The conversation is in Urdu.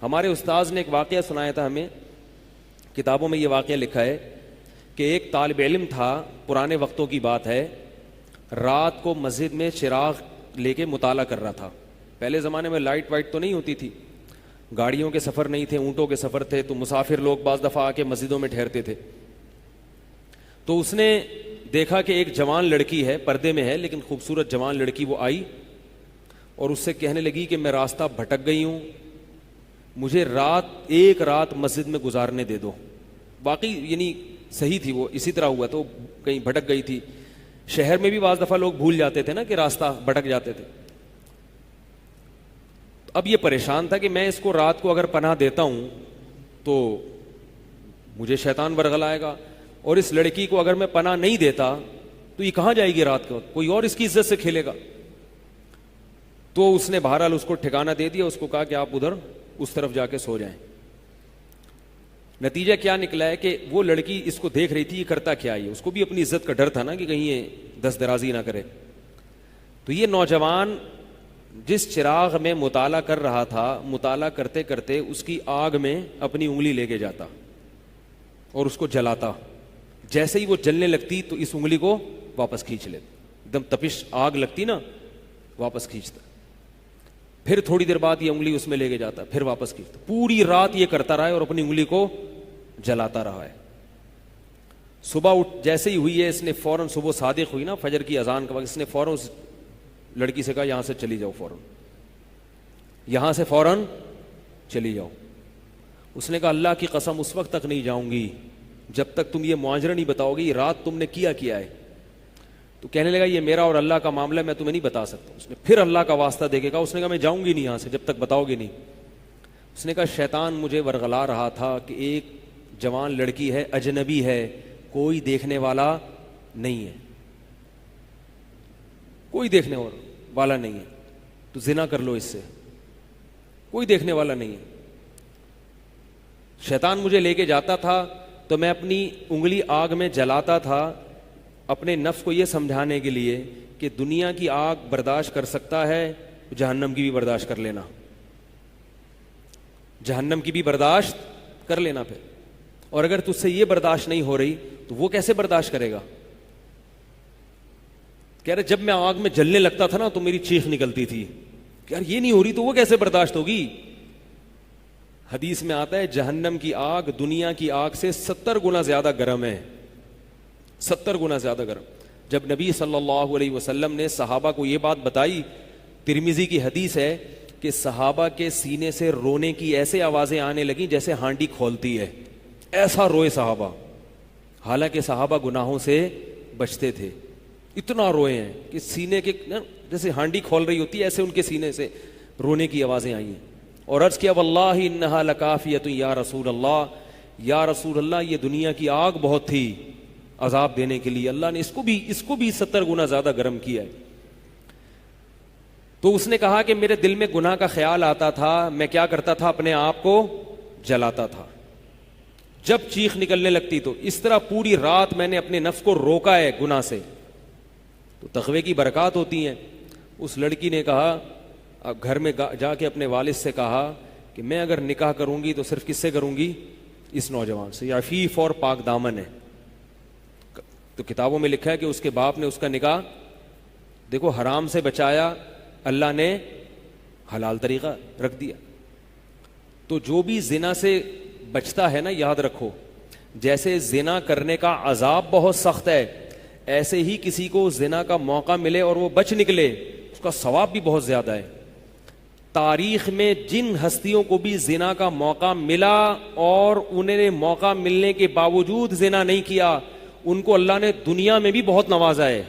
ہمارے استاذ نے ایک واقعہ سنایا تھا ہمیں، کتابوں میں یہ واقعہ لکھا ہے کہ ایک طالب علم تھا، پرانے وقتوں کی بات ہے، رات کو مسجد میں چراغ لے کے مطالعہ کر رہا تھا. پہلے زمانے میں لائٹ وائٹ تو نہیں ہوتی تھی، گاڑیوں کے سفر نہیں تھے، اونٹوں کے سفر تھے، تو مسافر لوگ بعض دفعہ آ کے مسجدوں میں ٹھہرتے تھے. تو اس نے دیکھا کہ ایک جوان لڑکی ہے، پردے میں ہے لیکن خوبصورت جوان لڑکی، وہ آئی اور اس سے کہنے لگی کہ میں راستہ بھٹک گئی ہوں، مجھے ایک رات مسجد میں گزارنے دے دو. باقی یعنی صحیح تھی، وہ اسی طرح ہوا تو کہیں بھٹک گئی تھی. شہر میں بھی بعض دفعہ لوگ بھول جاتے تھے نا کہ راستہ بھٹک جاتے تھے. اب یہ پریشان تھا کہ میں اس کو رات کو اگر پناہ دیتا ہوں تو مجھے شیطان ورغلائے گا، اور اس لڑکی کو اگر میں پناہ نہیں دیتا تو یہ کہاں جائے گی رات کو، کوئی اور اس کی عزت سے کھیلے گا. تو اس نے بہرحال اس کو ٹھکانہ دے دیا، اس کو کہا کہ آپ ادھر اس طرف جا کے سو جائیں. نتیجہ کیا نکلا ہے کہ وہ لڑکی اس کو دیکھ رہی تھی، یہ کرتا کیا ہے، اس کو بھی اپنی عزت کا ڈر تھا نا کہ کہیں یہ دست درازی نہ کرے. تو یہ نوجوان جس چراغ میں مطالعہ کر رہا تھا، مطالعہ کرتے کرتے اس کی آگ میں اپنی انگلی لے کے جاتا اور اس کو جلاتا. جیسے ہی وہ جلنے لگتی تو اس انگلی کو واپس کھینچ لیتا، ایک دم تپش آگ لگتی نا، واپس کھینچتا. پھر تھوڑی دیر بعد یہ انگلی اس میں لے کے جاتا، پھر واپس کھینچتا. پوری رات یہ کرتا رہا ہے اور اپنی انگلی کو جلاتا رہا ہے. صبح جیسے ہی ہوئی ہے، اس نے فوراً، صبح صادق ہوئی نا فجر کی اذان کا وقت، اس نے فوراً اس لڑکی سے کہا یہاں سے چلی جاؤ، فوراً یہاں سے فوراً چلی جاؤ. اس نے کہا اللہ کی قسم اس وقت تک نہیں جاؤں گی جب تک تم یہ معاجرہ نہیں بتاؤ گی رات تم نے کیا ہے. تو کہنے لگا یہ میرا اور اللہ کا معاملہ ہے، میں تمہیں نہیں بتا سکتا. اس نے پھر اللہ کا واسطہ دے کے کہا، اس نے کہا میں جاؤں گی نہیں یہاں سے جب تک بتاؤ گی نہیں. اس نے کہا شیطان مجھے ورغلا رہا تھا کہ ایک جوان لڑکی ہے، اجنبی ہے، کوئی دیکھنے والا نہیں ہے، کوئی دیکھنے والا نہیں ہے، تو زنا کر لو اس سے، کوئی دیکھنے والا نہیں ہے. شیطان مجھے لے کے جاتا تھا تو میں اپنی انگلی آگ میں جلاتا تھا، اپنے نفس کو یہ سمجھانے کے لیے کہ دنیا کی آگ برداشت کر سکتا ہے، جہنم کی بھی برداشت کر لینا، جہنم کی بھی برداشت کر لینا. پھر اور اگر تجھ سے یہ برداشت نہیں ہو رہی تو وہ کیسے برداشت کرے گا. کہہ رہے جب میں آگ میں جلنے لگتا تھا نا تو میری چیخ نکلتی تھی کہ یار یہ نہیں ہو رہی تو وہ کیسے برداشت ہوگی. حدیث میں آتا ہے جہنم کی آگ دنیا کی آگ سے 70 گنا زیادہ گرم ہے، 70 گنا زیادہ گرم. جب نبی صلی اللہ علیہ وسلم نے صحابہ کو یہ بات بتائی، ترمذی کی حدیث ہے کہ صحابہ کے سینے سے رونے کی ایسے آوازیں آنے لگیں جیسے ہانڈی کھولتی ہے، ایسا روئے صحابہ. حالانکہ صحابہ گناہوں سے بچتے تھے، اتنا روئے ہیں کہ سینے کے جیسے ہانڈی کھول رہی ہوتی ہے ایسے ان کے سینے سے رونے کی آوازیں آئی ہیں. اور عرض کیا واللہ انہا لکافیۃ یا رسول اللہ، یا رسول اللہ یہ دنیا کی آگ بہت تھی عذاب دینے کے لیے، اللہ نے اس کو بھی 70 گنا زیادہ گرم کیا ہے. تو اس نے کہا کہ میرے دل میں گناہ کا خیال آتا تھا، میں کیا کرتا تھا اپنے آپ کو جلاتا تھا جب چیخ نکلنے لگتی. تو اس طرح پوری رات میں نے اپنے نفس کو روکا ہے گناہ سے. تو تقوی کی برکات ہوتی ہیں. اس لڑکی نے کہا، اب گھر میں جا کے اپنے والد سے کہا کہ میں اگر نکاح کروں گی تو صرف کس سے کروں گی، اس نوجوان سے، یا عفیف اور پاک دامن ہے. تو کتابوں میں لکھا ہے کہ اس کے باپ نے اس کا نکاح دیکھو حرام سے بچایا، اللہ نے حلال طریقہ رکھ دیا. تو جو بھی زنا سے بچتا ہے نا، یاد رکھو جیسے زنا کرنے کا عذاب بہت سخت ہے، ایسے ہی کسی کو زنا کا موقع ملے اور وہ بچ نکلے اس کا ثواب بھی بہت زیادہ ہے. تاریخ میں جن ہستیوں کو بھی زنا کا موقع ملا اور انہیں موقع ملنے کے باوجود زنا نہیں کیا، ان کو اللہ نے دنیا میں بھی بہت نوازا ہے.